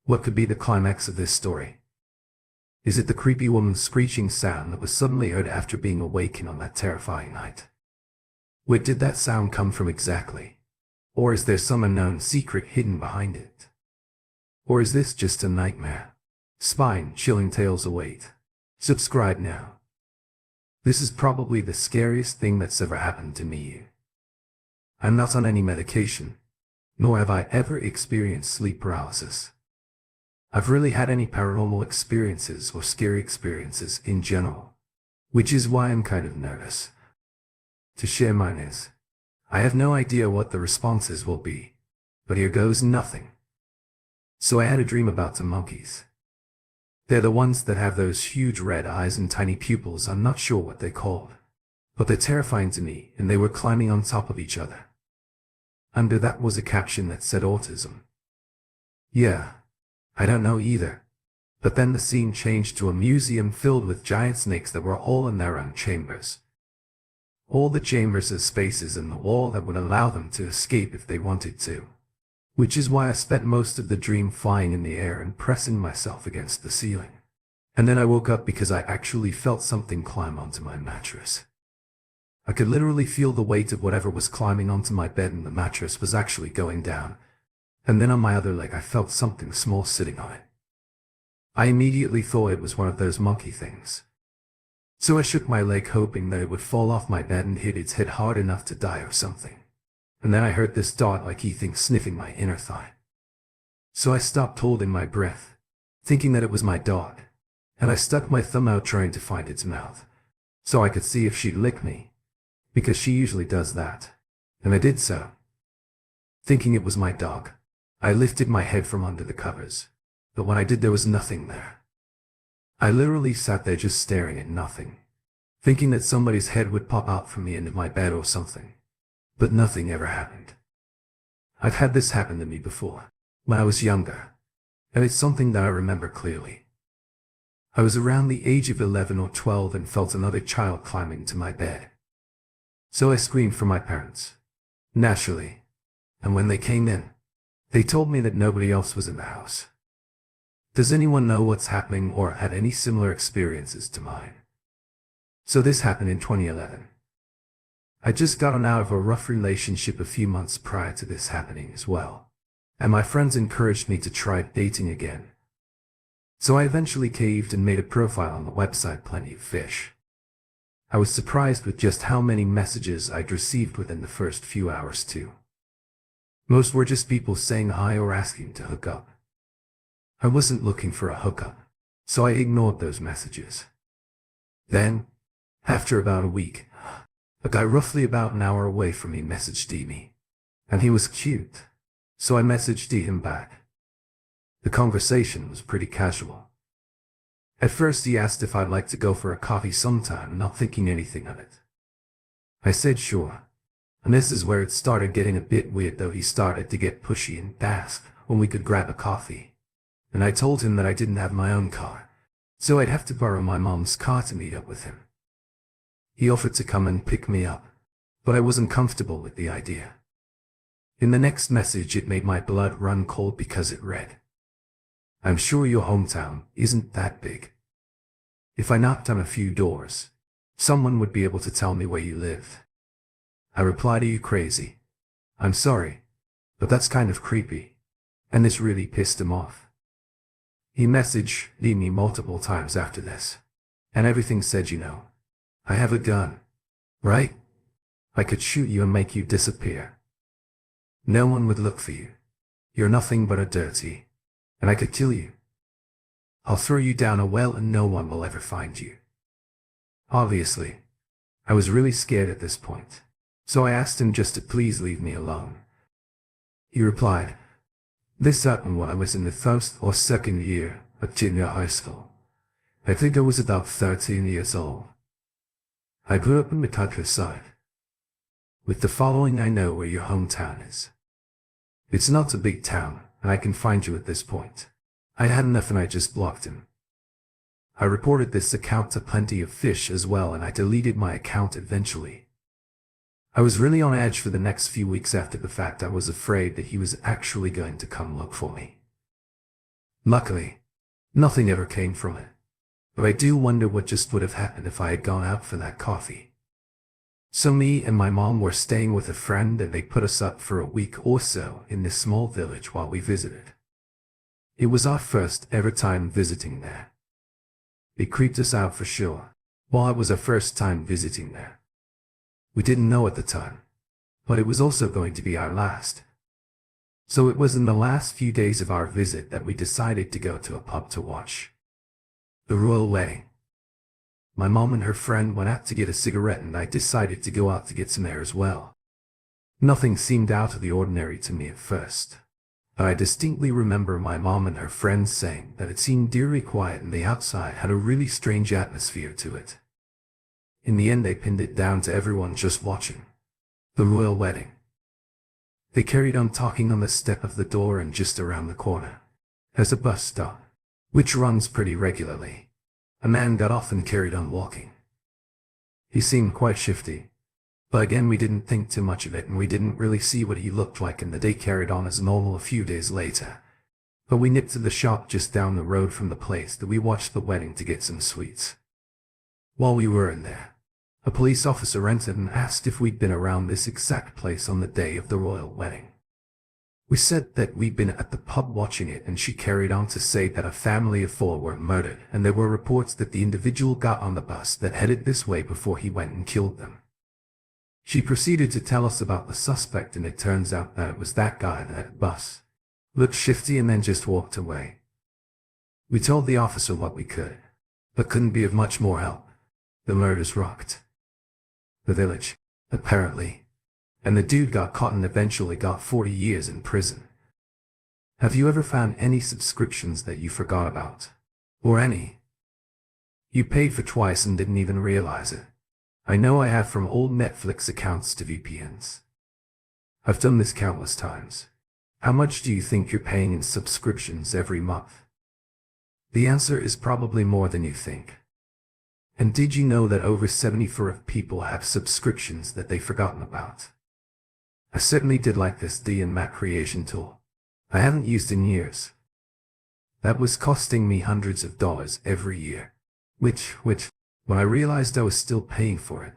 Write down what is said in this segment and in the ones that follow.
What could be the climax of this story? Is it the creepy woman's screeching sound that was suddenly heard after being awakened on that terrifying night? Where did that sound come from exactly? Or is there some unknown secret hidden behind it? Or is this just a nightmare? Spine-chilling tales await. Subscribe now. This is probably the scariest thing that's ever happened to me. I'm not on any medication, nor have I ever experienced sleep paralysis. I've really had any paranormal experiences or scary experiences in general, which is why I'm kind of nervous to share mine is. I have no idea what the responses will be, but here goes nothing. So I had a dream about some monkeys. They're the ones that have those huge red eyes and tiny pupils. I'm not sure what they're called, but they're terrifying to me, and they were climbing on top of each other. Under that was a caption that said autism. Yeah, I don't know either. But then the scene changed to a museum filled with giant snakes that were all in their own chambers. All the chambers had spaces in the wall that would allow them to escape if they wanted to. Which is why I spent most of the dream flying in the air and pressing myself against the ceiling. And then I woke up because I actually felt something climb onto my mattress. I could literally feel the weight of whatever was climbing onto my bed, and the mattress was actually going down. And then on my other leg I felt something small sitting on it. I immediately thought it was one of those monkey things. So I shook my leg hoping that it would fall off my bed and hit its head hard enough to die or something. And then I heard this dog-like thing sniffing my inner thigh. So I stopped holding my breath, thinking that it was my dog, and I stuck my thumb out trying to find its mouth, so I could see if she'd lick me, because she usually does that, and I did so. Thinking it was my dog, I lifted my head from under the covers, but when I did there was nothing there. I literally sat there just staring at nothing, thinking that somebody's head would pop out from the end of my bed or something. But nothing ever happened. I've had this happen to me before, when I was younger, and it's something that I remember clearly. I was around the age of 11 or 12 and felt another child climbing to my bed. So I screamed for my parents, naturally, and when they came in, they told me that nobody else was in the house. Does anyone know what's happening or had any similar experiences to mine? So this happened in 2011. I'd just gotten out of a rough relationship a few months prior to this happening as well, and my friends encouraged me to try dating again. So I eventually caved and made a profile on the website Plenty of Fish. I was surprised with just how many messages I'd received within the first few hours too. Most were just people saying hi or asking to hook up. I wasn't looking for a hookup, so I ignored those messages. Then, after about a week, a guy roughly about an hour away from me messaged me, and he was cute, so I messaged him back. The conversation was pretty casual. At first he asked if I'd like to go for a coffee sometime, not thinking anything of it. I said sure, and this is where it started getting a bit weird though. He started to get pushy and asked when we could grab a coffee, and I told him that I didn't have my own car, so I'd have to borrow my mom's car to meet up with him. He offered to come and pick me up, but I wasn't comfortable with the idea. In the next message it made my blood run cold because it read, "I'm sure your hometown isn't that big. If I knocked on a few doors, someone would be able to tell me where you lived." I replied, "Are you crazy? I'm sorry, but that's kind of creepy," and this really pissed him off. He messaged me multiple times after this, and everything said, "I have a gun, right? I could shoot you and make you disappear. No one would look for you. You're nothing but a dirty, and I could kill you. I'll throw you down a well and no one will ever find you." Obviously, I was really scared at this point, so I asked him just to please leave me alone. He replied, "This happened when I was in the first or second year of junior high school. I think I was about 13 years old. I grew up in the countryside. With the following, I know where your hometown is. It's not a big town, and I can find you at this point." I had enough and I just blocked him. I reported this account to Plenty of Fish as well, and I deleted my account eventually. I was really on edge for the next few weeks after the fact. I was afraid that he was actually going to come look for me. Luckily, nothing ever came from it. But I do wonder what just would have happened if I had gone out for that coffee. So me and my mom were staying with a friend and they put us up for a week or so in this small village while we visited. It was our first ever time visiting there. It creeped us out for sure. While it was our first time visiting there. We didn't know at the time, but it was also going to be our last. So it was in the last few days of our visit that we decided to go to a pub to watch the royal wedding. My mom and her friend went out to get a cigarette and I decided to go out to get some air as well. Nothing seemed out of the ordinary to me at first, but I distinctly remember my mom and her friend saying that it seemed eerily quiet and the outside had a really strange atmosphere to it. In the end they pinned it down to everyone just watching the royal wedding. They carried on talking on the step of the door and just around the corner. There's a bus stop, which runs pretty regularly. A man got off and carried on walking. He seemed quite shifty, but again we didn't think too much of it and we didn't really see what he looked like, and the day carried on as normal a few days later. But we nipped to the shop just down the road from the place that we watched the wedding to get some sweets. While we were in there, a police officer entered and asked if we'd been around this exact place on the day of the royal wedding. We said that we'd been at the pub watching it, and she carried on to say that a family of 4 were murdered and there were reports that the individual got on the bus that headed this way before he went and killed them. She proceeded to tell us about the suspect, and it turns out that it was that guy that bus. Looked shifty and then just walked away. We told the officer what we could, but couldn't be of much more help. The murders rocked the village, apparently. And the dude got caught and eventually got 40 years in prison. Have you ever found any subscriptions that you forgot about? Or any you paid for twice and didn't even realize it? I know I have, from old Netflix accounts to VPNs. I've done this countless times. How much do you think you're paying in subscriptions every month? The answer is probably more than you think. And did you know that over 74% of people have subscriptions that they've forgotten about? I certainly did like this D and Mac creation tool. I haven't used in years. That was costing me hundreds of dollars every year. Which, when I realized I was still paying for it,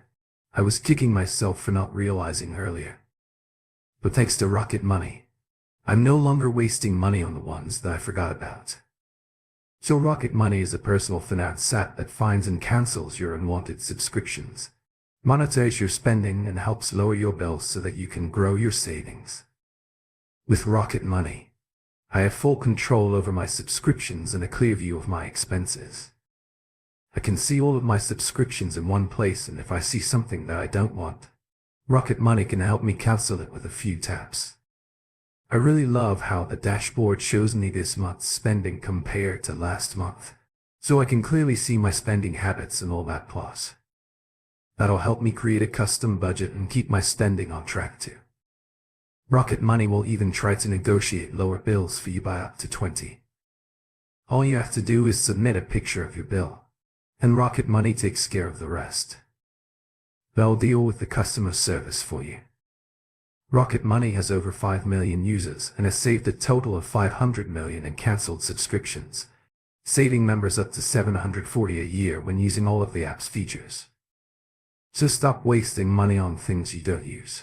I was kicking myself for not realizing earlier. But thanks to Rocket Money, I'm no longer wasting money on the ones that I forgot about. So Rocket Money is a personal finance app that finds and cancels your unwanted subscriptions, monitors your spending, and helps lower your bills so that you can grow your savings. With Rocket Money, I have full control over my subscriptions and a clear view of my expenses. I can see all of my subscriptions in one place, and if I see something that I don't want, Rocket Money can help me cancel it with a few taps. I really love how the dashboard shows me this month's spending compared to last month, so I can clearly see my spending habits and all that plus. That'll help me create a custom budget and keep my spending on track too. Rocket Money will even try to negotiate lower bills for you by up to 20%. All you have to do is submit a picture of your bill, and Rocket Money takes care of the rest. They'll deal with the customer service for you. Rocket Money has over 5 million users and has saved a total of 500 million in cancelled subscriptions, saving members up to $740 a year when using all of the app's features. So stop wasting money on things you don't use.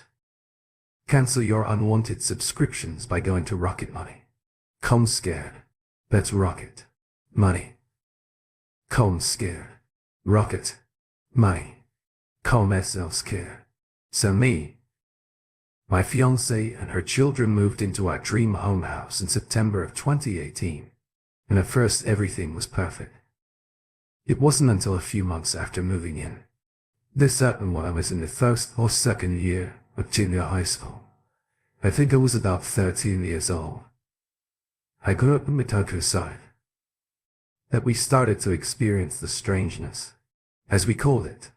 Cancel your unwanted subscriptions by going to Rocket Money. Come scared. That's Rocket Money. Come scared. Rocket Money. Come scared. So my fiancée and her children moved into our dream home house in September of 2018, and at first everything was perfect. It wasn't until a few months after moving in. This happened when I was in the first or second year of junior high school. I think I was about 13 years old. I grew up in the countryside. That we started to experience the strangeness, as we called it.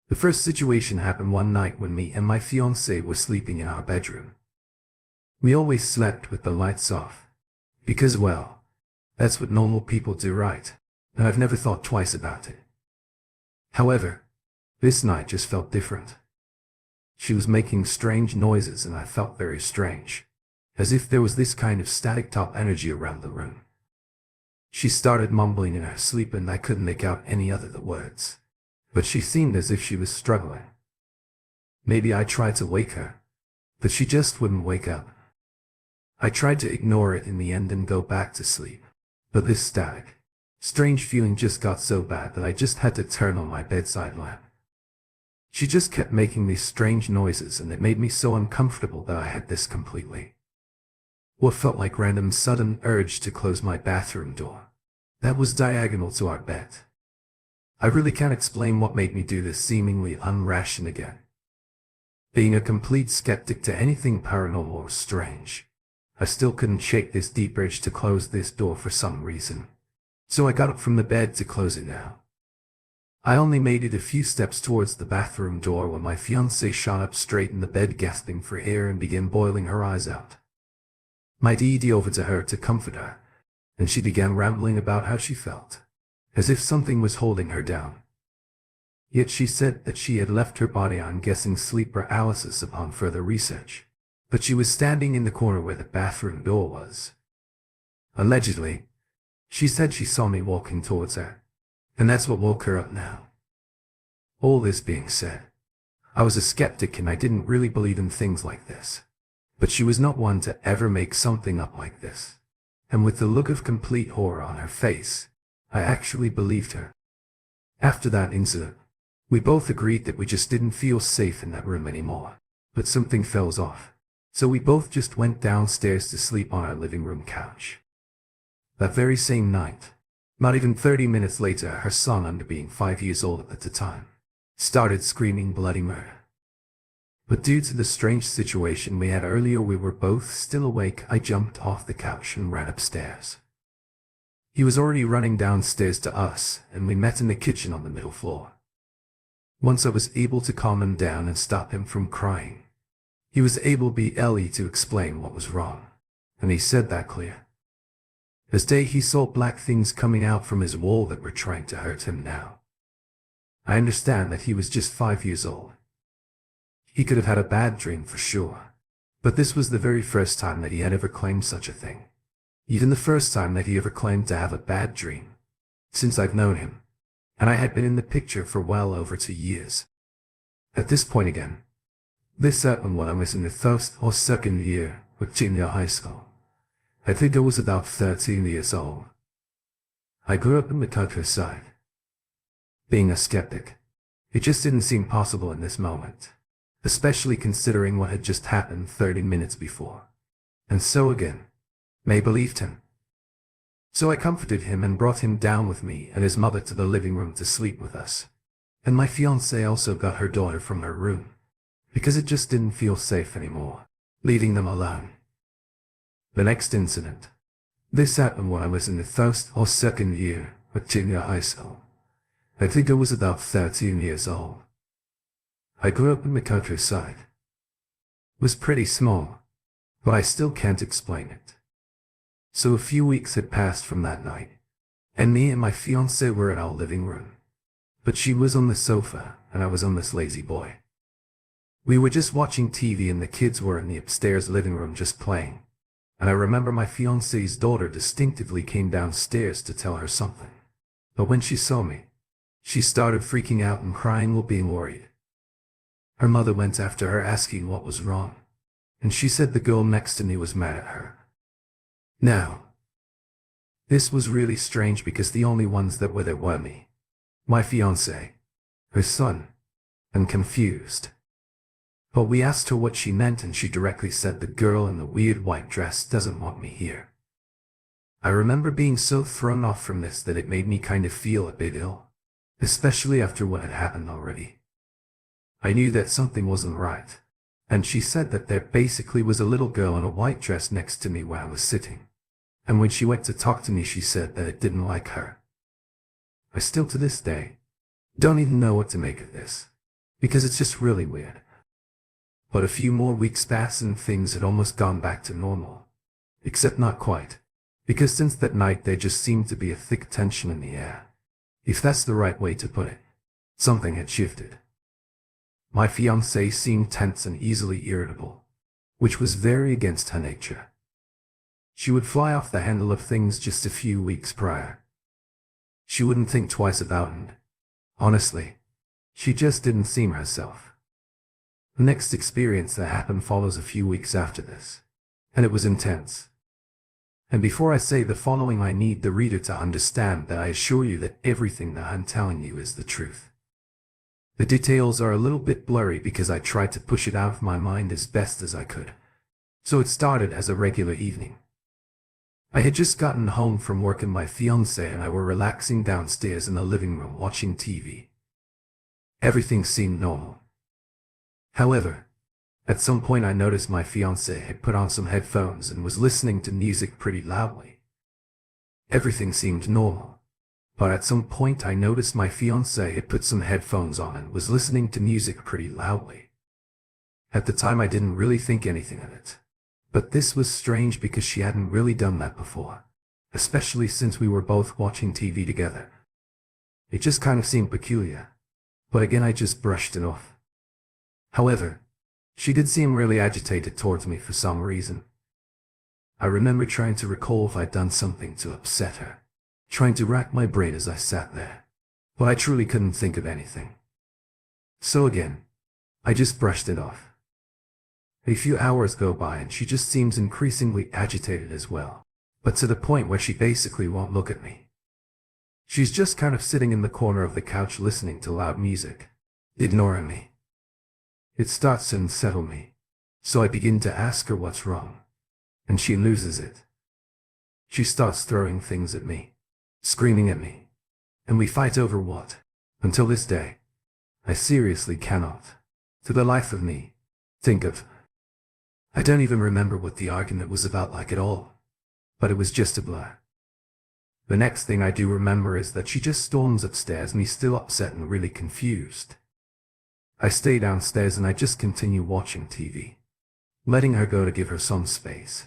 The first situation happened one night when me and my fiancée were sleeping in our bedroom. We always slept with the lights off, because, well, that's what normal people do, right? And I've never thought twice about it. However, this night just felt different. She was making strange noises and I felt very strange, as if there was this kind of static top energy around the room. She started mumbling in her sleep and I couldn't make out any other the words. But she seemed as if she was struggling. Maybe I tried to wake her, but she just wouldn't wake up. I tried to ignore it in the end and go back to sleep. But this static, strange feeling just got so bad that I just had to turn on my bedside lamp. She just kept making these strange noises and it made me so uncomfortable that I had this completely. What felt like random sudden urge to close my bathroom door. That was diagonal to our bed. I really can't explain what made me do this seemingly unrational again. Being a complete skeptic to anything paranormal or strange, I still couldn't shake this deep urge to close this door for some reason. So I got up from the bed to close it now. I only made it a few steps towards the bathroom door when my fiancée shot up straight in the bed gasping for air and began boiling her eyes out. My DD over to her to comfort her, and she began rambling about how she felt, as if something was holding her down. Yet she said that she had left her body on guessing sleep paralysis upon further research, but she was standing in the corner where the bathroom door was. Allegedly, she said she saw me walking towards her, and that's what woke her up now. All this being said, I was a skeptic and I didn't really believe in things like this. But she was not one to ever make something up like this. And with the look of complete horror on her face, I actually believed her. After that incident, we both agreed that we just didn't feel safe in that room anymore. But something felt off. So we both just went downstairs to sleep on our living room couch. That very same night, not even 30 minutes later, her son, under being 5 years old at the time, started screaming bloody murder. But due to the strange situation we had earlier, we were both still awake. I jumped off the couch and ran upstairs. He was already running downstairs to us, and we met in the kitchen on the middle floor. Once I was able to calm him down and stop him from crying, he was able to explain what was wrong, and he said that clear. This day he saw black things coming out from his wall that were trying to hurt him now. I understand that he was just 5 years old. He could have had a bad dream for sure, but this was the very first time that he had ever claimed such a thing. Even the first time that he ever claimed to have a bad dream, since I've known him, and I had been in the picture for well over 2 years. At this point again, this happened when I was in the first or second year of junior high school. I think I was about 13 years old. I grew up in the countryside. Being a skeptic, it just didn't seem possible in this moment, especially considering what had just happened 30 minutes before. And so again, May believed him. So I comforted him and brought him down with me and his mother to the living room to sleep with us. And my fiancée also got her daughter from her room, because it just didn't feel safe anymore, leaving them alone. The next incident. This happened when I was in the first or second year of junior high school. I think I was about 13 years old. I grew up in the countryside. It was pretty small, but I still can't explain it. So a few weeks had passed from that night, and me and my fiancée were in our living room. But she was on the sofa, and I was on this lazy boy. We were just watching TV and the kids were in the upstairs living room just playing. And I remember my fiancée's daughter distinctively came downstairs to tell her something. But when she saw me, she started freaking out and crying while being worried. Her mother went after her asking what was wrong, and she said the girl next to me was mad at her. Now, this was really strange because the only ones that were there were me, my fiancé, her son, and confused. But we asked her what she meant and she directly said the girl in the weird white dress doesn't want me here. I remember being so thrown off from this that it made me kind of feel a bit ill, especially after what had happened already. I knew that something wasn't right, and she said that there basically was a little girl in a white dress next to me where I was sitting. And when she went to talk to me, she said that it didn't like her. I still to this day don't even know what to make of this, because it's just really weird. But a few more weeks passed and things had almost gone back to normal. Except not quite, because since that night there just seemed to be a thick tension in the air. If that's the right way to put it, something had shifted. My fiancée seemed tense and easily irritable, which was very against her nature. She would fly off the handle of things just a few weeks prior. She wouldn't think twice about it. Honestly, she just didn't seem herself. The next experience that happened follows a few weeks after this, and it was intense. And before I say the following, I need the reader to understand that I assure you that everything that I'm telling you is the truth. The details are a little bit blurry because I tried to push it out of my mind as best as I could. So it started as a regular evening. I had just gotten home from work and my fiancée and I were relaxing downstairs in the living room watching TV. Everything seemed normal. However, at some point I noticed my fiancée had put on some headphones and was listening to music pretty loudly. Everything seemed normal, but at some point I noticed my fiancée had put some headphones on and was listening to music pretty loudly. At the time I didn't really think anything of it. But this was strange because she hadn't really done that before, especially since we were both watching TV together. It just kind of seemed peculiar, but again I just brushed it off. However, she did seem really agitated towards me for some reason. I remember trying to recall if I'd done something to upset her, trying to rack my brain as I sat there, but I truly couldn't think of anything. So again, I just brushed it off. A few hours go by and she just seems increasingly agitated as well, but to the point where she basically won't look at me. She's just kind of sitting in the corner of the couch listening to loud music, ignoring me. It starts to unsettle me, so I begin to ask her what's wrong, and she loses it. She starts throwing things at me, screaming at me, and we fight over what, until this day, I seriously cannot, to the life of me, think of. I don't even remember what the argument was about like at all, but it was just a blur. The next thing I do remember is that she just storms upstairs, me still upset and really confused. I stay downstairs and I just continue watching TV, letting her go to give her some space.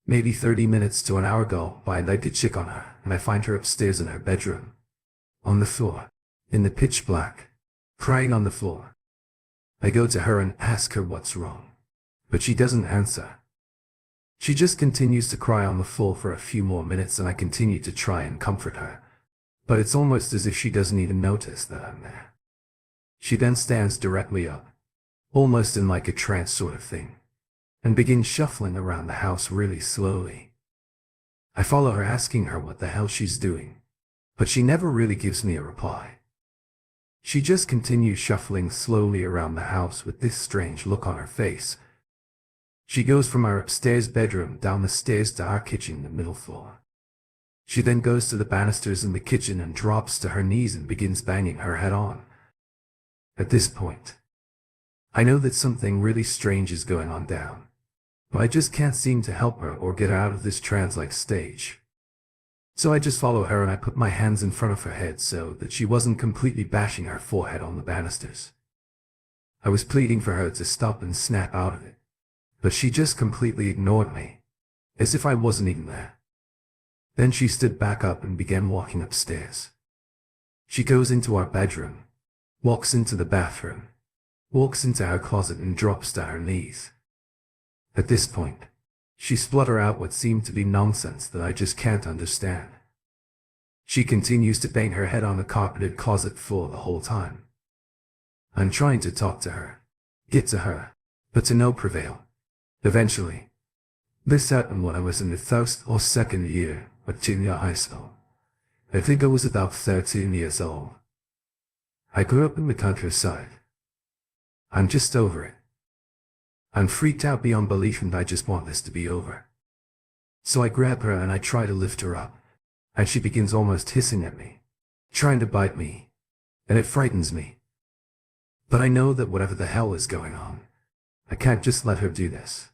Maybe 30 minutes to an hour go by and I did check on her and I find her upstairs in her bedroom, on the floor, in the pitch black, crying on the floor. I go to her and ask her what's wrong. But she doesn't answer. She just continues to cry on the floor for a few more minutes and I continue to try and comfort her. But it's almost as if she doesn't even notice that I'm there. She then stands directly up, almost in like a trance sort of thing, and begins shuffling around the house really slowly. I follow her asking her what the hell she's doing, but she never really gives me a reply. She just continues shuffling slowly around the house with this strange look on her face. She goes from our upstairs bedroom down the stairs to our kitchen in the middle floor. She then goes to the banisters in the kitchen and drops to her knees and begins banging her head on. At this point, I know that something really strange is going on down, but I just can't seem to help her or get her out of this trance-like stage. So I just follow her and I put my hands in front of her head so that she wasn't completely bashing her forehead on the banisters. I was pleading for her to stop and snap out of it, but she just completely ignored me, as if I wasn't even there. Then she stood back up and began walking upstairs. She goes into our bedroom, walks into the bathroom, walks into her closet and drops to her knees. At this point, she spluttered out what seemed to be nonsense that I just can't understand. She continues to bang her head on the carpeted closet floor the whole time. I'm trying to talk to her, get to her, but to no prevail. Eventually, this happened when I was in the first or second year of junior high school. I think I was about 13 years old. I grew up in the countryside. I'm just over it. I'm freaked out beyond belief and I just want this to be over. So I grab her and I try to lift her up, and she begins almost hissing at me, trying to bite me, and it frightens me. But I know that whatever the hell is going on, I can't just let her do this.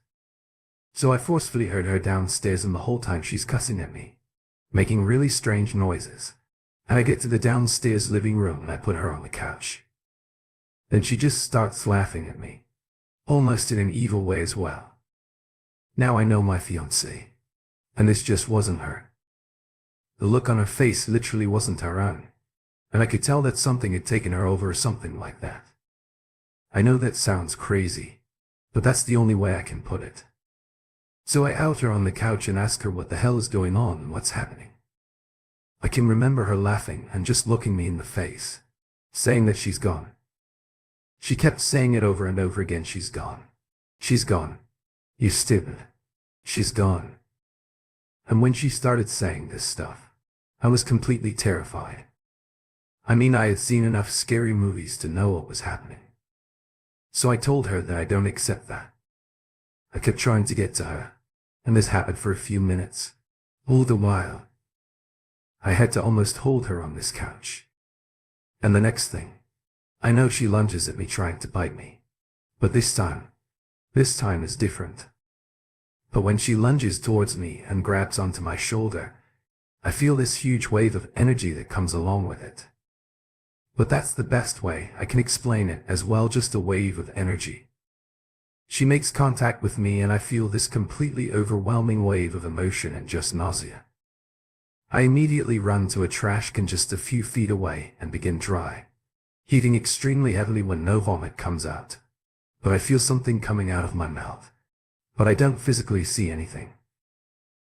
So I forcefully herd her downstairs and the whole time she's cussing at me, making really strange noises. And I get to the downstairs living room and I put her on the couch. Then she just starts laughing at me, almost in an evil way as well. Now I know my fiancée, and this just wasn't her. The look on her face literally wasn't her own, and I could tell that something had taken her over or something like that. I know that sounds crazy, but that's the only way I can put it. So I out her on the couch and ask her what the hell is going on and what's happening. I can remember her laughing and just looking me in the face, saying that she's gone. She kept saying it over and over again, she's gone. She's gone. You stupid. She's gone. And when she started saying this stuff, I was completely terrified. I mean, I had seen enough scary movies to know what was happening. So I told her that I don't accept that. I kept trying to get to her, and this happened for a few minutes. All the while, I had to almost hold her on this couch. And the next thing, I know she lunges at me trying to bite me. But this time is different. But when she lunges towards me and grabs onto my shoulder, I feel this huge wave of energy that comes along with it. But that's the best way I can explain it as well, just a wave of energy. She makes contact with me and I feel this completely overwhelming wave of emotion and just nausea. I immediately run to a trash can just a few feet away and begin dry, heaving extremely heavily when no vomit comes out. But I feel something coming out of my mouth. But I don't physically see anything.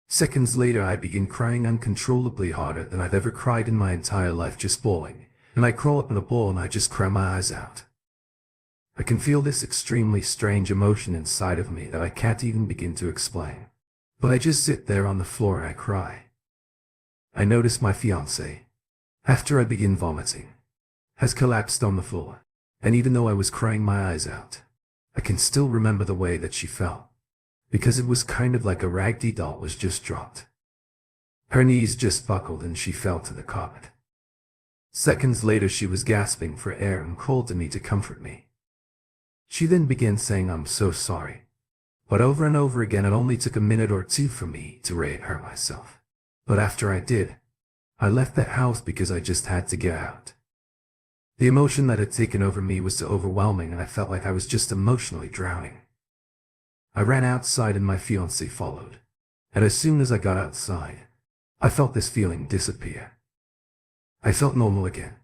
Seconds later I begin crying uncontrollably, harder than I've ever cried in my entire life, just bawling. And I crawl up in a ball and I just cry my eyes out. I can feel this extremely strange emotion inside of me that I can't even begin to explain. But I just sit there on the floor and I cry. I notice my fiancée, after I begin vomiting, has collapsed on the floor. And even though I was crying my eyes out, I can still remember the way that she fell. Because it was kind of like a ragdoll doll was just dropped. Her knees just buckled and she fell to the carpet. Seconds later she was gasping for air and called to me to comfort me. She then began saying, "I'm so sorry." But over and over again. It only took a minute or two for me to hurt myself. But after I did, I left that house because I just had to get out. The emotion that had taken over me was so overwhelming and I felt like I was just emotionally drowning. I ran outside and my fiancée followed. And as soon as I got outside, I felt this feeling disappear. I felt normal again.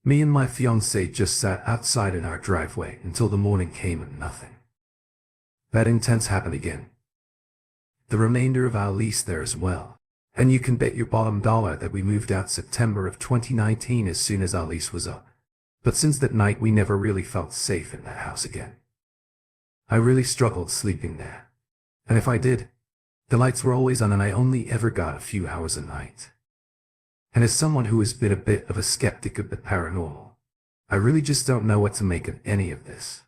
Me and my fiancée just sat outside in our driveway until the morning came and nothing. That intense happened again. The remainder of our lease there as well. And you can bet your bottom dollar that we moved out September of 2019 as soon as our lease was up. But since that night we never really felt safe in that house again. I really struggled sleeping there. And if I did, the lights were always on and I only ever got a few hours a night. And as someone who has been a bit of a skeptic of the paranormal, I really just don't know what to make of any of this.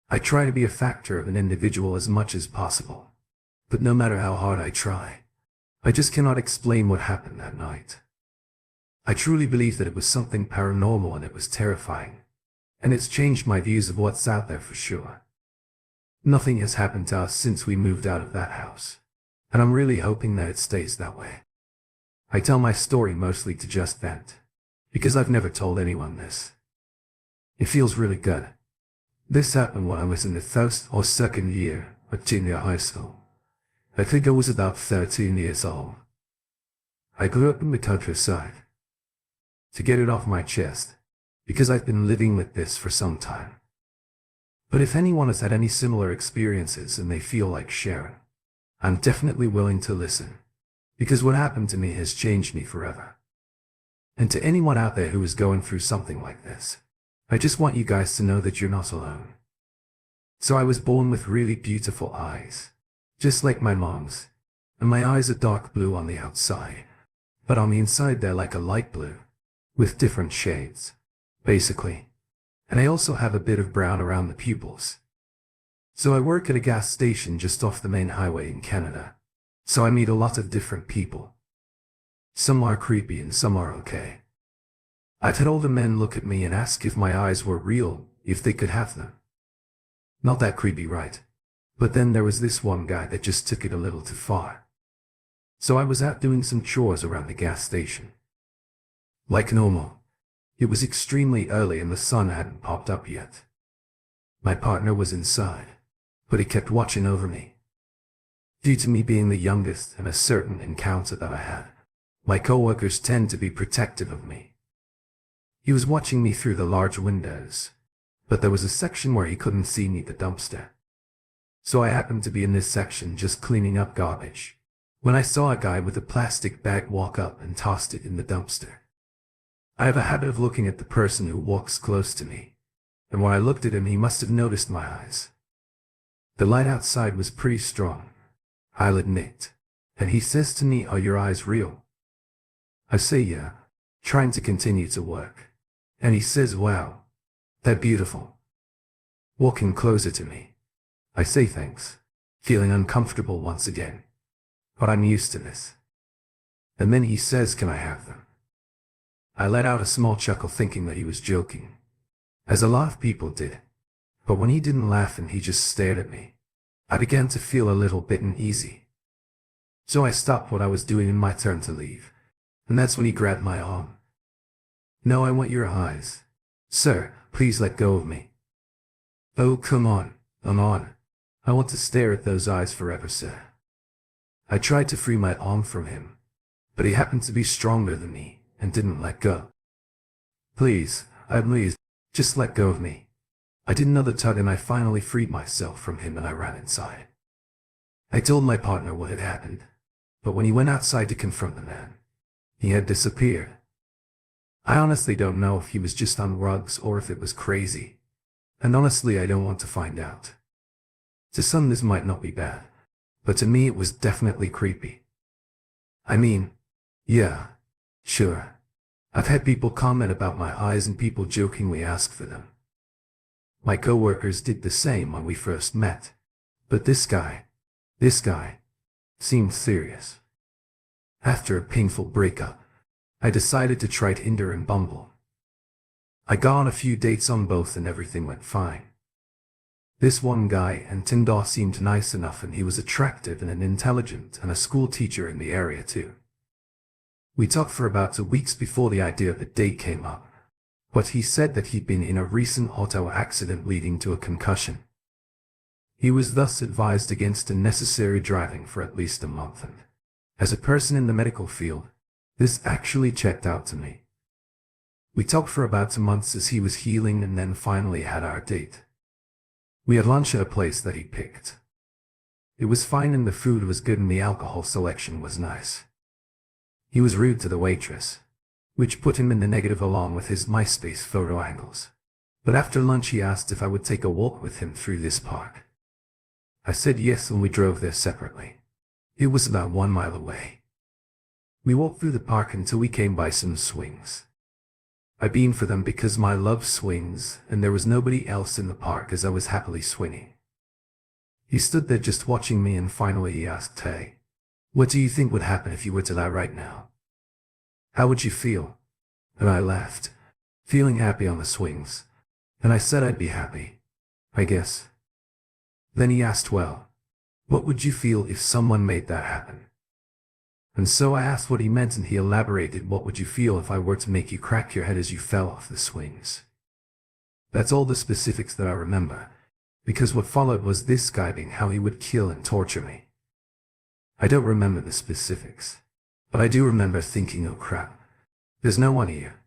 I try to be a factor of an individual as much as possible. But no matter how hard I try, I just cannot explain what happened that night. I truly believe that it was something paranormal and it was terrifying. And it's changed my views of what's out there for sure. Nothing has happened to us since we moved out of that house. And I'm really hoping that it stays that way. I tell my story mostly to just vent, because I've never told anyone this. It feels really good. This happened when I was in the first or second year of junior high school. I think I was about 13 years old. I grew up in the countryside. To get it off my chest, because I've been living with this for some time. But if anyone has had any similar experiences and they feel like sharing, I'm definitely willing to listen. Because what happened to me has changed me forever. And to anyone out there who is going through something like this, I just want you guys to know that you're not alone. So I was born with really beautiful eyes, just like my mom's, and my eyes are dark blue on the outside, but on the inside they're like a light blue, with different shades, basically. And I also have a bit of brown around the pupils. So I work at a gas station just off the main highway in Canada. So I meet a lot of different people. Some are creepy and some are okay. I've had older men look at me and ask if my eyes were real, if they could have them. Not that creepy, right? But then there was this one guy that just took it a little too far. So I was out doing some chores around the gas station. Like normal. It was extremely early and the sun hadn't popped up yet. My partner was inside, but he kept watching over me. Due to me being the youngest and a certain encounter that I had, my coworkers tend to be protective of me. He was watching me through the large windows, but there was a section where he couldn't see me, the dumpster. So I happened to be in this section just cleaning up garbage, when I saw a guy with a plastic bag walk up and tossed it in the dumpster. I have a habit of looking at the person who walks close to me, and when I looked at him he must have noticed my eyes. The light outside was pretty strong, I'll admit, and he says to me, "Are your eyes real?" I say yeah, trying to continue to work, and he says, "Wow, they're beautiful." Walking closer to me, I say thanks, feeling uncomfortable once again, but I'm used to this. And then he says, "Can I have them?" I let out a small chuckle thinking that he was joking, as a lot of people did, but when he didn't laugh and he just stared at me, I began to feel a little bit uneasy. So I stopped what I was doing in my turn to leave, and that's when he grabbed my arm. "No, I want your eyes. Sir, please let go of me." "Oh, come on, on. I want to stare at those eyes forever, sir." I tried to free my arm from him, but he happened to be stronger than me and didn't let go. Please, just let go of me." I did another tug and I finally freed myself from him and I ran inside. I told my partner what had happened, but when he went outside to confront the man, he had disappeared. I honestly don't know if he was just on drugs or if it was crazy, and honestly I don't want to find out. To some this might not be bad, but to me it was definitely creepy. I mean, yeah, sure. I've had people comment about my eyes and people jokingly ask for them. My coworkers did the same when we first met, but this guy seemed serious. After a painful breakup, I decided to try Tinder and Bumble. I got on a few dates on both and everything went fine. This one guy and Tinder seemed nice enough and he was attractive and intelligent and a school teacher in the area too. We talked for about 2 weeks before the idea of a date came up, but he said that he'd been in a recent auto accident leading to a concussion. He was thus advised against unnecessary driving for at least a month, and as a person in the medical field, this actually checked out to me. We talked for about 2 months as he was healing and then finally had our date. We had lunch at a place that he picked. It was fine and the food was good and the alcohol selection was nice. He was rude to the waitress, which put him in the negative along with his MySpace photo angles. But after lunch he asked if I would take a walk with him through this park. I said yes and we drove there separately. It was about 1 mile away. We walked through the park until we came by some swings. I beamed for them because I love swings and there was nobody else in the park as I was happily swinging. He stood there just watching me and finally he asked, "Hey, what do you think would happen if you were to die right now? How would you feel?" And I laughed, feeling happy on the swings. And I said I'd be happy, I guess. Then he asked, "Well, what would you feel if someone made that happen?" And so I asked what he meant and he elaborated, "What would you feel if I were to make you crack your head as you fell off the swings?" That's all the specifics that I remember, because what followed was this guy being how he would kill and torture me. I don't remember the specifics, but I do remember thinking, oh crap, there's no one here.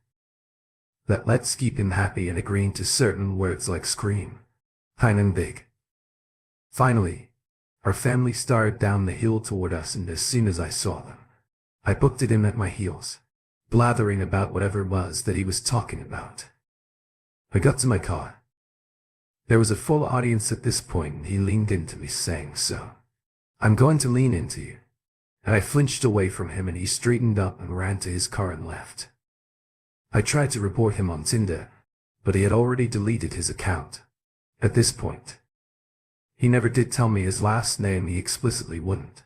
Let's keep him happy and agreeing to certain words like scream, kind and big. Finally, our family started down the hill toward us and as soon as I saw them, I booked it in at my heels, blathering about whatever it was that he was talking about. I got to my car. There was a full audience at this point and he leaned into me saying, "So, I'm going to lean into you." And I flinched away from him and he straightened up and ran to his car and left. I tried to report him on Tinder, but he had already deleted his account. At this point, he never did tell me his last name, he explicitly wouldn't.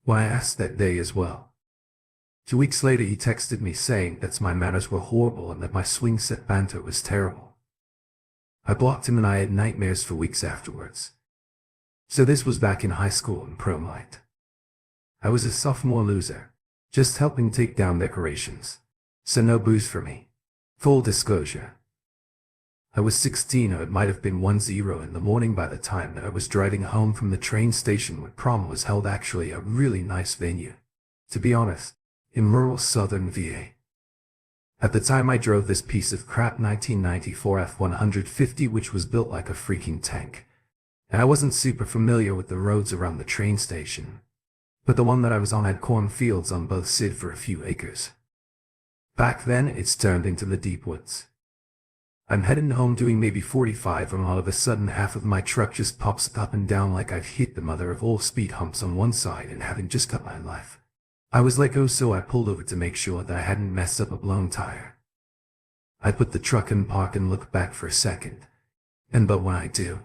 When I asked that day as well. 2 weeks later he texted me saying that my manners were horrible and that my swing set banter was terrible. I blocked him and I had nightmares for weeks afterwards. So this was back in high school in prom night. I was a sophomore loser, just helping take down decorations. So no booze for me. Full disclosure. I was 16 or it might have been 1:0 in the morning by the time that I was driving home from the train station where prom was held, actually a really nice venue, to be honest, in rural southern VA. At the time I drove this piece of crap 1994 F-150 which was built like a freaking tank. and I wasn't super familiar with the roads around the train station, but the one that I was on had cornfields on both sides for a few acres. Back then, it's turned into the deep woods. I'm heading home doing maybe 45 when all of a sudden half of my truck just pops up and down like I've hit the mother of all speed humps on one side and having just cut my life. I was like, oh, so I pulled over to make sure that I hadn't messed up a blown tire. I put the truck in park and look back for a second, but when I do,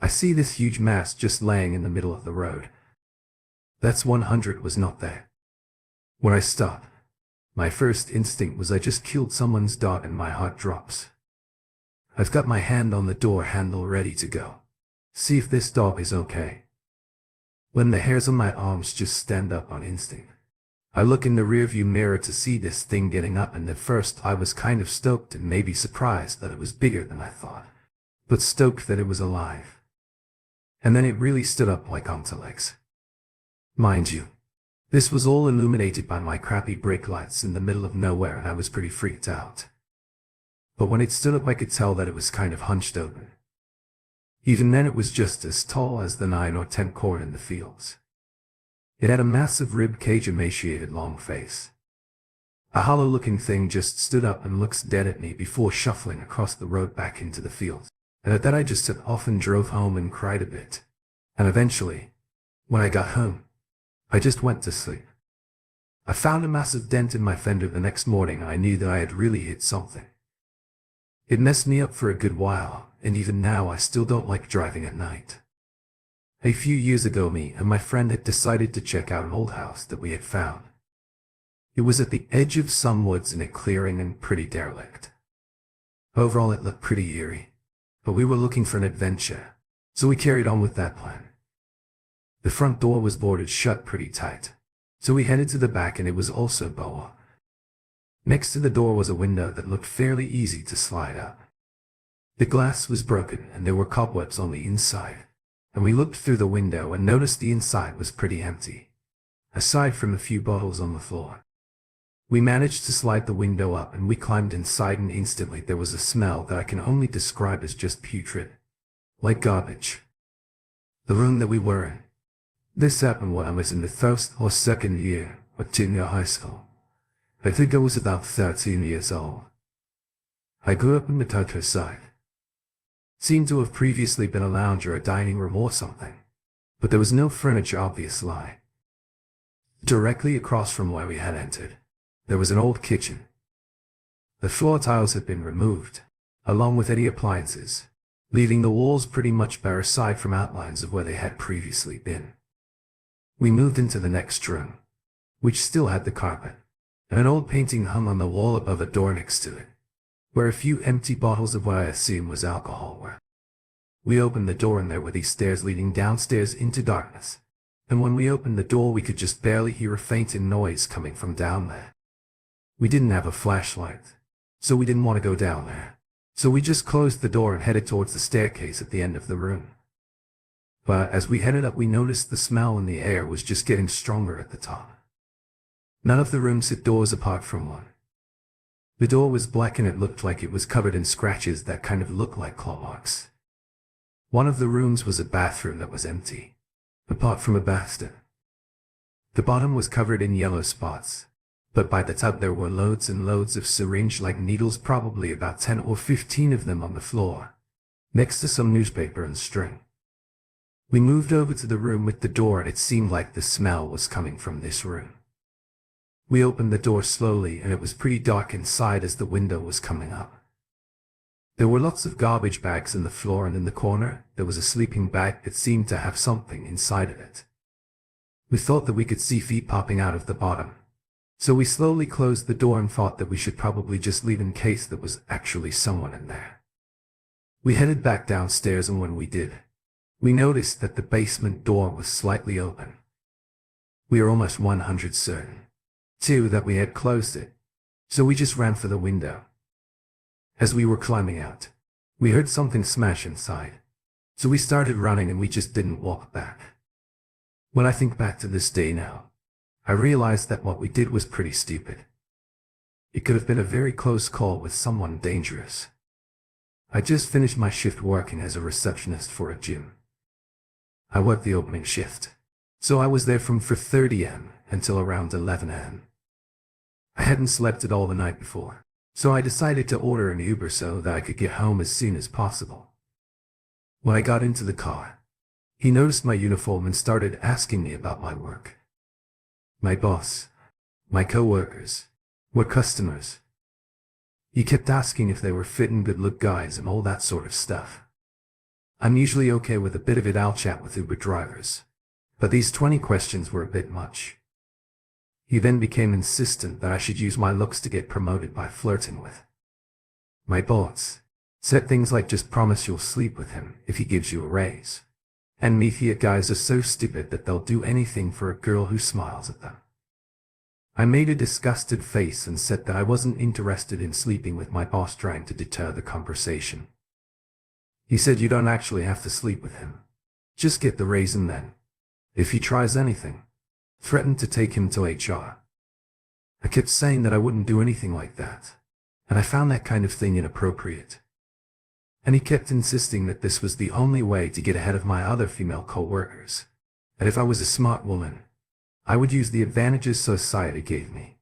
I see this huge mass just laying in the middle of the road. That's 100 was not there. When I stop, my first instinct was I just killed someone's dog and my heart drops. I've got my hand on the door handle ready to go. See if this dog is okay. When the hairs on my arms just stand up on instinct. I look in the rearview mirror to see this thing getting up, and at first I was kind of stoked and maybe surprised that it was bigger than I thought, but stoked that it was alive. And then it really stood up like onto legs. Mind you, this was all illuminated by my crappy brake lights in the middle of nowhere, and I was pretty freaked out. But when it stood up I could tell that it was kind of hunched over. Even then it was just as tall as the 9 or 10 corn in the fields. It had a massive rib cage, emaciated long face. A hollow-looking thing just stood up and looked dead at me before shuffling across the road back into the field. And at that I just set off and drove home and cried a bit. And eventually, when I got home, I just went to sleep. I found a massive dent in my fender the next morning, and I knew that I had really hit something. It messed me up for a good while, and even now I still don't like driving at night. A few years ago, me and my friend had decided to check out an old house that we had found. It was at the edge of some woods in a clearing and pretty derelict. Overall it looked pretty eerie, but we were looking for an adventure, so we carried on with that plan. The front door was boarded shut pretty tight, so we headed to the back, and it was also boarded. Next to the door was a window that looked fairly easy to slide up. The glass was broken and there were cobwebs on the inside, and we looked through the window and noticed the inside was pretty empty, aside from a few bottles on the floor. We managed to slide the window up and we climbed inside, and instantly there was a smell that I can only describe as just putrid, like garbage. The room that we were in. This happened when I was in the first or second year of junior high school. I think I was about 13 years old. I grew up in the countryside. Seemed to have previously been a lounge or a dining room or something, but there was no furniture, obviously. Directly across from where we had entered, there was an old kitchen. The floor tiles had been removed, along with any appliances, leaving the walls pretty much bare aside from outlines of where they had previously been. We moved into the next room, which still had the carpet, and an old painting hung on the wall above a door next to it, where a few empty bottles of what I assumed was alcohol were. We opened the door and there were these stairs leading downstairs into darkness, and when we opened the door we could just barely hear a faint noise coming from down there. We didn't have a flashlight, so we didn't want to go down there, so we just closed the door and headed towards the staircase at the end of the room. But as we headed up we noticed the smell in the air was just getting stronger at the top. None of the rooms had doors apart from one. The door was black and it looked like it was covered in scratches that kind of looked like claw marks. One of the rooms was a bathroom that was empty, apart from a bathtub. The bottom was covered in yellow spots, but by the top there were loads and loads of syringe-like needles, probably about 10 or 15 of them on the floor, next to some newspaper and string. We moved over to the room with the door and it seemed like the smell was coming from this room. We opened the door slowly and it was pretty dark inside as the window was coming up. There were lots of garbage bags on the floor, and in the corner there was a sleeping bag that seemed to have something inside of it. We thought that we could see feet popping out of the bottom, so we slowly closed the door and thought that we should probably just leave in case there was actually someone in there. We headed back downstairs, and when we did, we noticed that the basement door was slightly open. We were almost 100% certain, too, that we had closed it, so we just ran for the window. As we were climbing out, we heard something smash inside, so we started running and we just didn't walk back. When I think back to this day now, I realized that what we did was pretty stupid. It could have been a very close call with someone dangerous. I just finished my shift working as a receptionist for a gym, I worked the opening shift, so I was there from 4:30 am until around 11 am. I hadn't slept at all the night before, so I decided to order an Uber so that I could get home as soon as possible. When I got into the car, he noticed my uniform and started asking me about my work. My boss, my co-workers, what customers. He kept asking if they were fit and good-look guys and all that sort of stuff. I'm usually okay with a bit of it. I'll chat with Uber drivers, but these 20 questions were a bit much. He then became insistent that I should use my looks to get promoted by flirting with my boss. Said things like, just promise you'll sleep with him if he gives you a raise. And me Fiat guys are so stupid that they'll do anything for a girl who smiles at them. I made a disgusted face and said that I wasn't interested in sleeping with my boss, trying to deter the conversation. He said, you don't actually have to sleep with him. Just get the raise, and then, if he tries anything, threatened to take him to HR. I kept saying that I wouldn't do anything like that, and I found that kind of thing inappropriate. And he kept insisting that this was the only way to get ahead of my other female co-workers, and if I was a smart woman, I would use the advantages society gave me.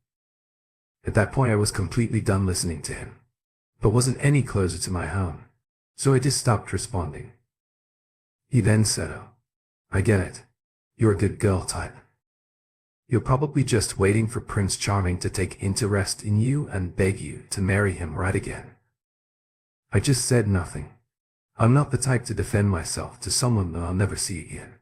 At that point I was completely done listening to him, but wasn't any closer to my home, so I just stopped responding. He then said, oh, I get it. You're a good girl type. You're probably just waiting for Prince Charming to take interest in you and beg you to marry him right again. I just said nothing. I'm not the type to defend myself to someone that I'll never see again.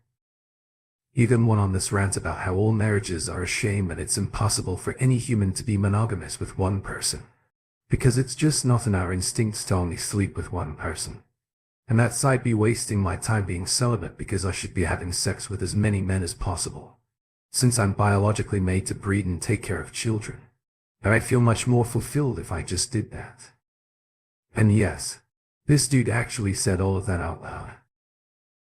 He then went on this rant about how all marriages are a shame and it's impossible for any human to be monogamous with one person, because it's just not in our instincts to only sleep with one person, and that I'd be wasting my time being celibate because I should be having sex with as many men as possible, since I'm biologically made to breed and take care of children, and I'd feel much more fulfilled if I just did that. And yes, this dude actually said all of that out loud.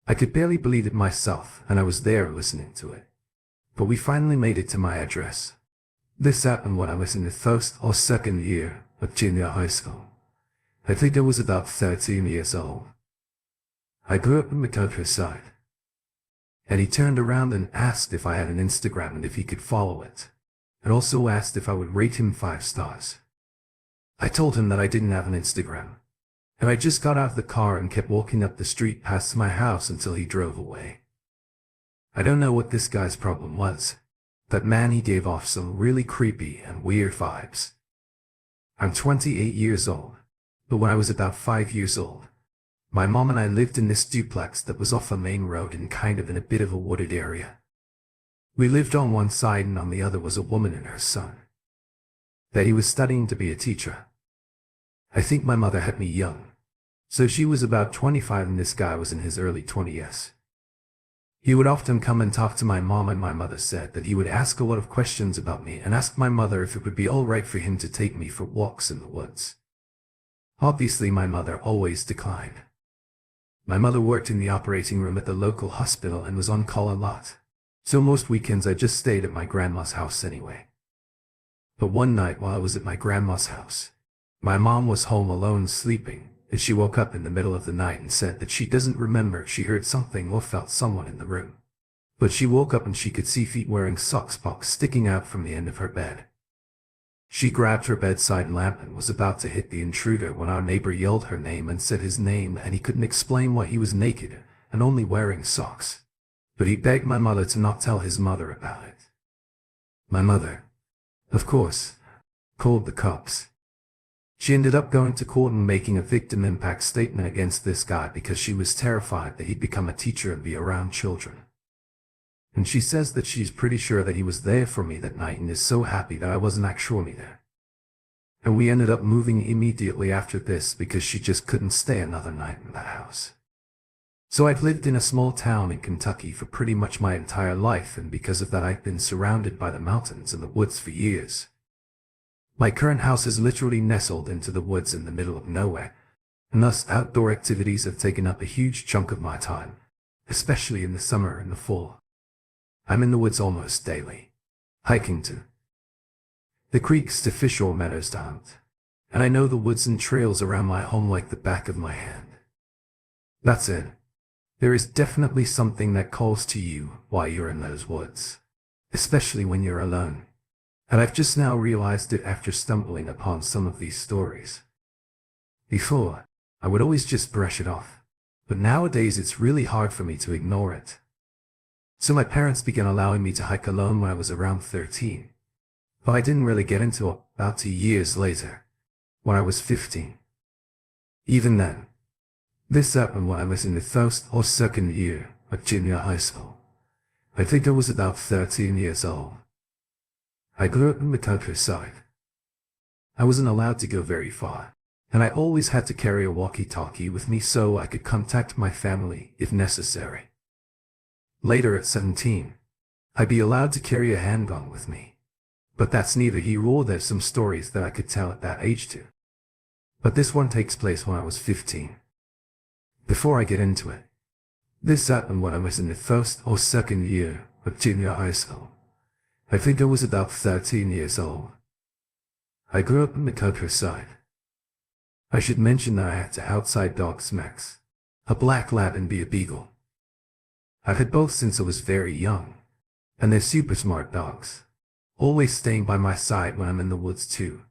I could barely believe it myself, and I was there listening to it. But we finally made it to my address. This happened when I was in the first or second year of junior high school. I think I was about 13 years old. I grew up in the countryside. And he turned around and asked if I had an Instagram and if he could follow it, and also asked if I would rate him 5 stars. I told him that I didn't have an Instagram, and I just got out of the car and kept walking up the street past my house until he drove away. I don't know what this guy's problem was, but man, he gave off some really creepy and weird vibes. I'm 28 years old, but when I was about 5 years old, my mom and I lived in this duplex that was off a main road and kind of in a bit of a wooded area. We lived on one side, and on the other was a woman and her son. That he was studying to be a teacher. I think my mother had me young, so she was about 25 and this guy was in his early 20s. He would often come and talk to my mom, and my mother said that he would ask a lot of questions about me and ask my mother if it would be alright for him to take me for walks in the woods. Obviously my mother always declined. My mother worked in the operating room at the local hospital and was on call a lot, so most weekends I just stayed at my grandma's house anyway. But one night while I was at my grandma's house, my mom was home alone sleeping, and she woke up in the middle of the night and said that she doesn't remember if she heard something or felt someone in the room. But she woke up and she could see feet wearing socks sticking out from the end of her bed. She grabbed her bedside lamp and was about to hit the intruder when our neighbor yelled her name and said his name, and he couldn't explain why he was naked and only wearing socks. But he begged my mother to not tell his mother about it. My mother, of course, called the cops. She ended up going to court and making a victim impact statement against this guy because she was terrified that he'd become a teacher and be around children. And she says that she's pretty sure that he was there for me that night and is so happy that I wasn't actually there. And we ended up moving immediately after this because she just couldn't stay another night in the house. So I've lived in a small town in Kentucky for pretty much my entire life, and because of that I've been surrounded by the mountains and the woods for years. My current house is literally nestled into the woods in the middle of nowhere, and thus outdoor activities have taken up a huge chunk of my time, especially in the summer and the fall. I'm in the woods almost daily, hiking to the creeks to fish or meadows to hunt, and I know the woods and trails around my home like the back of my hand. That's it. There is definitely something that calls to you while you're in those woods, especially when you're alone. And I've just now realized it after stumbling upon some of these stories. Before, I would always just brush it off, but nowadays it's really hard for me to ignore it. So my parents began allowing me to hike alone when I was around 13, but I didn't really get into it about 2 years later, when I was 15. Even then, this happened when I was in the first or second year of junior high school. I think I was about 13 years old. I grew up in the countryside. I wasn't allowed to go very far, and I always had to carry a walkie-talkie with me so I could contact my family if necessary. Later at 17, I'd be allowed to carry a handgun with me, but that's neither here nor there. Some stories that I could tell at that age too. But this one takes place when I was 15. Before I get into it, this happened when I was in the first or second year of junior high school. I think I was about 13 years old. I grew up in the countryside. I should mention that I had two outside dogs, Max, a black lab and a beagle. I've had both since I was very young, and they're super smart dogs, always staying by my side when I'm in the woods too,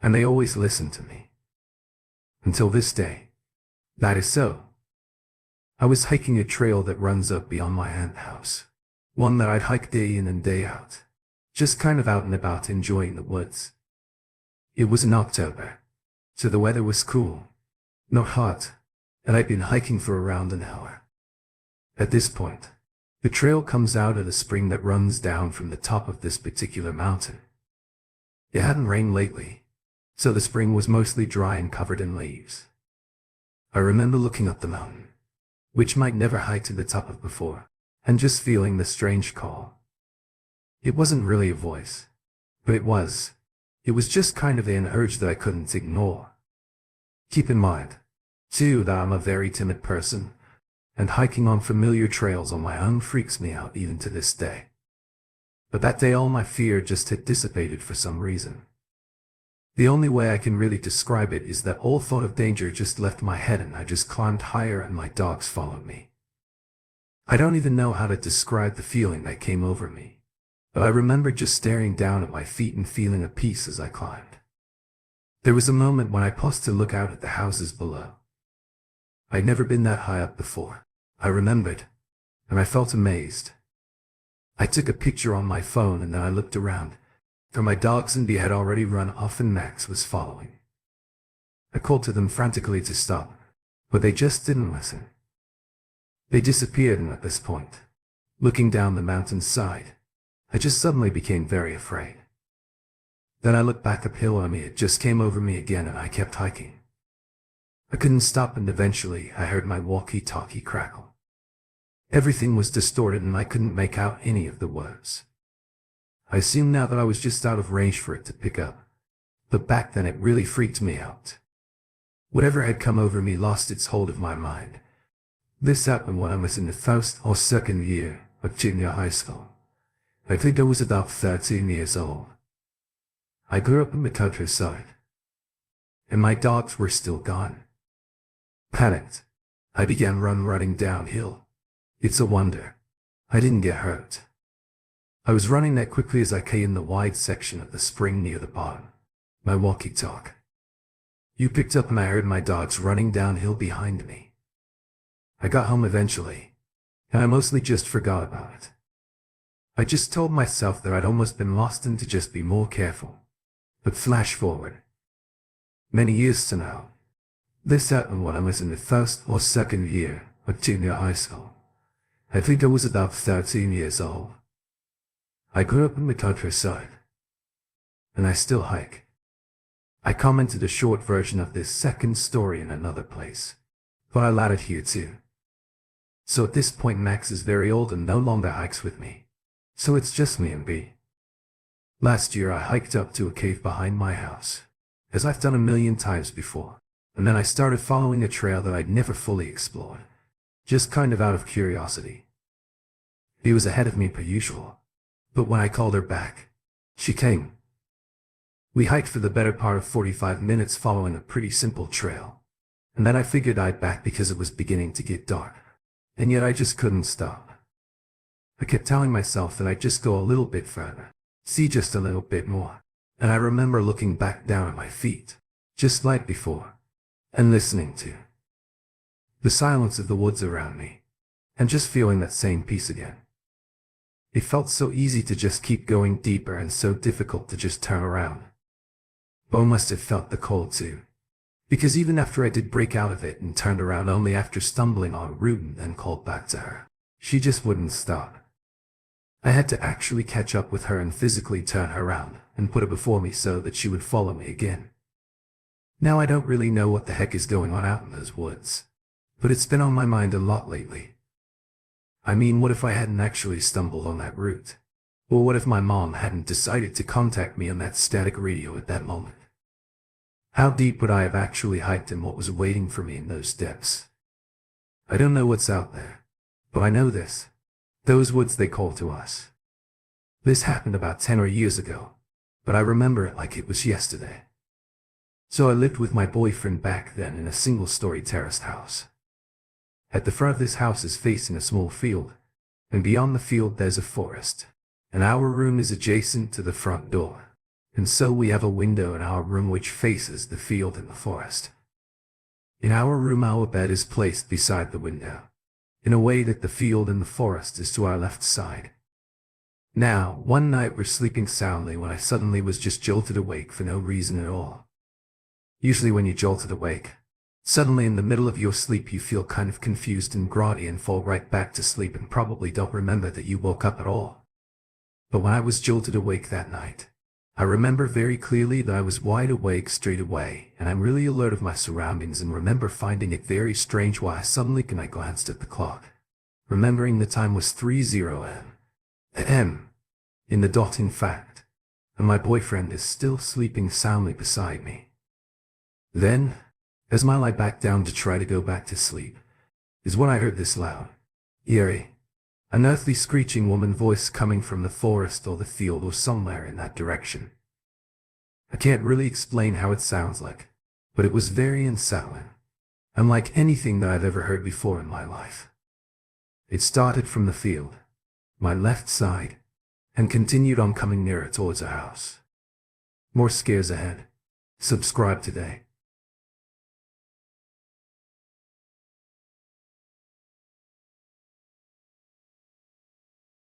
and they always listen to me. Until this day. That is so. I was hiking a trail that runs up beyond my aunt's house, one that I'd hike day in and day out, just kind of out and about enjoying the woods. It was in October, so the weather was cool, not hot, and I'd been hiking for around an hour. At this point, the trail comes out of a spring that runs down from the top of this particular mountain. It hadn't rained lately, so the spring was mostly dry and covered in leaves. I remember looking up the mountain, which might never hike to the top of before, and just feeling the strange call. It wasn't really a voice, but it was just kind of an urge that I couldn't ignore. Keep in mind, too, that I'm a very timid person, and hiking on familiar trails on my own freaks me out even to this day. But that day all my fear just had dissipated for some reason. The only way I can really describe it is that all thought of danger just left my head and I just climbed higher and my dogs followed me. I don't even know how to describe the feeling that came over me, but I remember just staring down at my feet and feeling at peace as I climbed. There was a moment when I paused to look out at the houses below. I'd never been that high up before, I remembered, and I felt amazed. I took a picture on my phone and then I looked around, for my dogs and Bee had already run off and Max was following. I called to them frantically to stop, but they just didn't listen. They disappeared, and at this point, looking down the mountainside, I just suddenly became very afraid. Then I looked back uphill and it just came over me again and I kept hiking. I couldn't stop and eventually I heard my walkie-talkie crackle. Everything was distorted and I couldn't make out any of the words. I assumed now that I was just out of range for it to pick up, but back then it really freaked me out. Whatever had come over me lost its hold of my mind. This happened when I was in the first or second year of junior high school. I think I was about 13 years old. I grew up in the countryside, and my dogs were still gone. Panicked, I began running downhill. It's a wonder I didn't get hurt. I was running that quickly as I came in the wide section of the spring near the bottom. My walkie-talkie. You picked up and I heard my dogs running downhill behind me. I got home eventually, and I mostly just forgot about it. I just told myself that I'd almost been lost and to just be more careful. But flash forward many years to now. This happened when I was in the first or second year of junior high school. I think I was about 13 years old. I grew up in the countryside, and I still hike. I commented a short version of this second story in another place, but I'll add it here too. So at this point Max is very old and no longer hikes with me, so it's just me and Bee. Last year I hiked up to a cave behind my house, as I've done a million times before, and then I started following a trail that I'd never fully explored, just kind of out of curiosity. Bee was ahead of me per usual, but when I called her back, she came. We hiked for the better part of 45 minutes following a pretty simple trail, and then I figured I'd back because it was beginning to get dark. and yet I just couldn't stop. I kept telling myself that I'd just go a little bit further, see just a little bit more, and I remember looking back down at my feet, just like before, and listening to the silence of the woods around me, and just feeling that same peace again. It felt so easy to just keep going deeper and so difficult to just turn around. Bo must have felt the cold too, because even after I did break out of it and turned around only after stumbling on a root and then called back to her, she just wouldn't stop. I had to actually catch up with her and physically turn her around and put her before me so that she would follow me again. Now I don't really know what the heck is going on out in those woods, but it's been on my mind a lot lately. I mean, what if I hadn't actually stumbled on that route? Or what if my mom hadn't decided to contact me on that static radio at that moment? How deep would I have actually hiked and what was waiting for me in those depths? I don't know what's out there, but I know this. Those woods they call to us. This happened about 10 years ago, but I remember it like it was yesterday. So I lived with my boyfriend back then in a single-story terraced house. At the front of this house is facing a small field, and beyond the field there's a forest, and our room is adjacent to the front door, and so we have a window in our room which faces the field and the forest. In our room our bed is placed beside the window, in a way that the field and the forest is to our left side. Now, one night we're sleeping soundly when I suddenly was just jolted awake for no reason at all. Usually when you're jolted awake, suddenly in the middle of your sleep you feel kind of confused and groggy and fall right back to sleep and probably don't remember that you woke up at all. But when I was jolted awake that night, I remember very clearly that I was wide awake straight away, and I'm really alert of my surroundings and remember finding it very strange why suddenly I glanced at the clock, remembering the time was 3:00 a.m. in the dot in fact, and my boyfriend is still sleeping soundly beside me. Then, as I lie back down to try to go back to sleep, is when I heard this loud, eerie, unearthly screeching woman voice coming from the forest or the field or somewhere in that direction. I can't really explain how it sounds like, but it was very unsettling, unlike anything that I've ever heard before in my life. It started from the field, my left side, and continued on coming nearer towards our house. More scares ahead. Subscribe today.